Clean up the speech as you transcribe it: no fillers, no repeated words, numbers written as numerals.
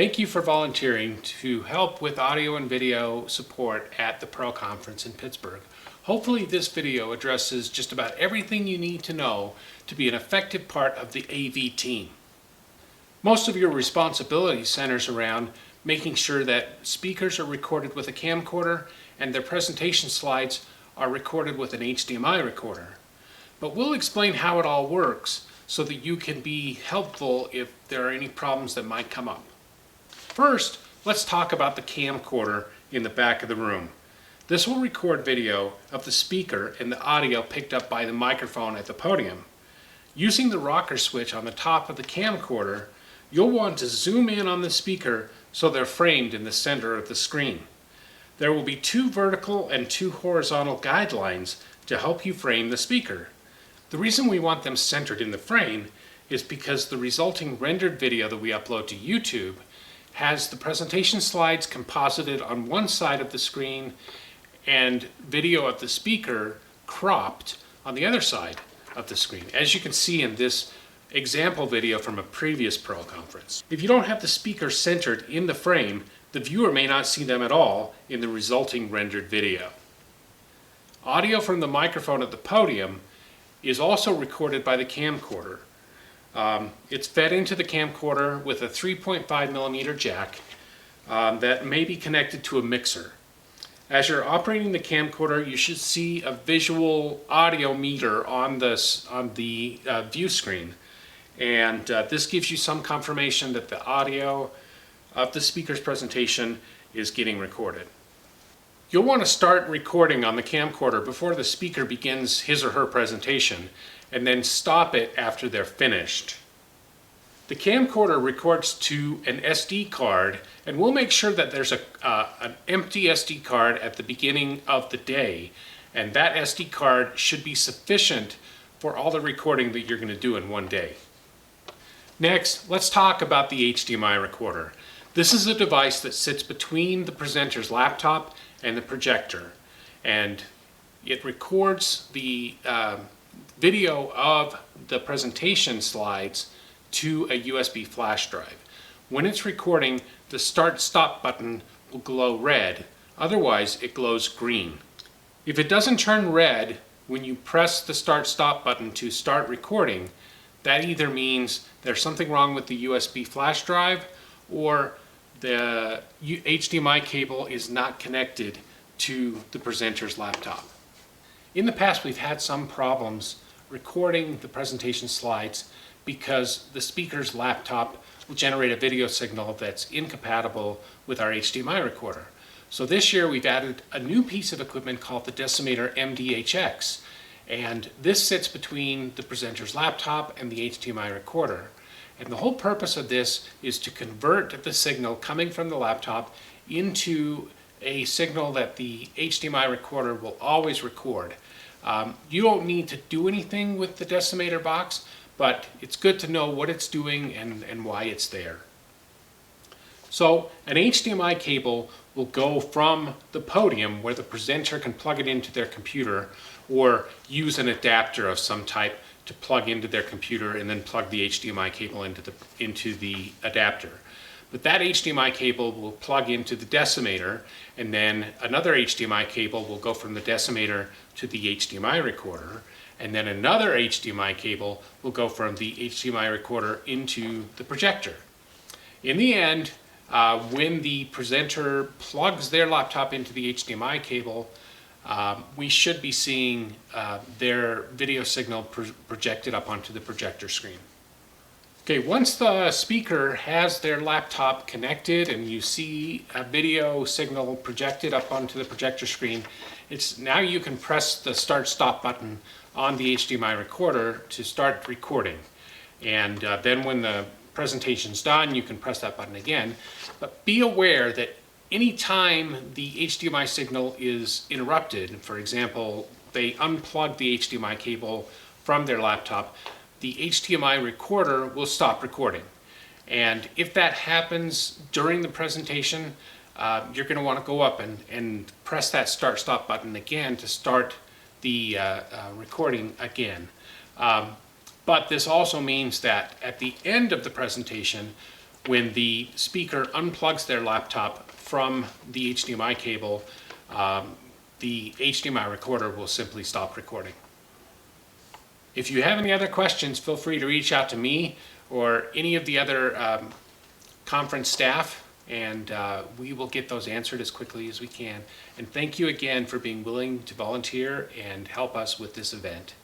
Thank you for volunteering to help with audio and video support at the Pearl Conference in Pittsburgh. Hopefully this video addresses just about everything you need to know to be an effective part of the AV team. Most of your responsibility centers around making sure that speakers are recorded with a camcorder and their presentation slides are recorded with an HDMI recorder. But we'll explain how it all works so that you can be helpful if there are any problems that might come up. First, let's talk about the camcorder in the back of the room. This will record video of the speaker and the audio picked up by the microphone at the podium. Using the rocker switch on the top of the camcorder, you'll want to zoom in on the speaker so they're framed in the center of the screen. There will be 2 vertical and 2 horizontal guidelines to help you frame the speaker. The reason we want them centered in the frame is because the resulting rendered video that we upload to YouTube has the presentation slides composited on one side of the screen and video of the speaker cropped on the other side of the screen, as you can see in this example video from a previous Pearl conference. If you don't have the speaker centered in the frame, the viewer may not see them at all in the resulting rendered video. Audio from the microphone at the podium is also recorded by the camcorder. It's fed into the camcorder with a 3.5mm jack that may be connected to a mixer. As you're operating the camcorder, you should see a visual audio meter on the view screen, and this gives you some confirmation that the audio of the speaker's presentation is getting recorded. You'll want to start recording on the camcorder before the speaker begins his or her presentation, and then stop it after they're finished. The camcorder records to an SD card, and we'll make sure that there's an empty SD card at the beginning of the day, and that SD card should be sufficient for all the recording that you're going to do in one day. Next, let's talk about the HDMI recorder. This is a device that sits between the presenter's laptop and the projector, and it records the video of the presentation slides to a USB flash drive. When it's recording, the start-stop button will glow red, otherwise it glows green. If it doesn't turn red when you press the start-stop button to start recording, that either means there's something wrong with the USB flash drive or the HDMI cable is not connected to the presenter's laptop. In the past, we've had some problems recording the presentation slides because the speaker's laptop will generate a video signal that's incompatible with our HDMI recorder. So this year we've added a new piece of equipment called the Decimator MDHX, and this sits between the presenter's laptop and the HDMI recorder. And the whole purpose of this is to convert the signal coming from the laptop into a signal that the HDMI recorder will always record. You don't need to do anything with the Decimator box, but it's good to know what it's doing and why it's there. So an HDMI cable will go from the podium where the presenter can plug it into their computer or use an adapter of some type to plug into their computer and then plug the HDMI cable into the adapter. But that HDMI cable will plug into the Decimator, and then another HDMI cable will go from the Decimator to the HDMI recorder, and then another HDMI cable will go from the HDMI recorder into the projector. In the end, when the presenter plugs their laptop into the HDMI cable, we should be seeing their video signal projected up onto the projector screen. Okay, once the speaker has their laptop connected and you see a video signal projected up onto the projector screen, now you can press the start-stop button on the HDMI recorder to start recording. And then when the presentation's done, you can press that button again. But be aware that anytime the HDMI signal is interrupted, for example, they unplug the HDMI cable from their laptop, the HDMI recorder will stop recording. And if that happens during the presentation, you're going to want to go up and press that start-stop button again to start the recording again. But this also means that at the end of the presentation, when the speaker unplugs their laptop from the HDMI cable, the HDMI recorder will simply stop recording. If you have any other questions, feel free to reach out to me or any of the other conference staff, and we will get those answered as quickly as we can. And thank you again for being willing to volunteer and help us with this event.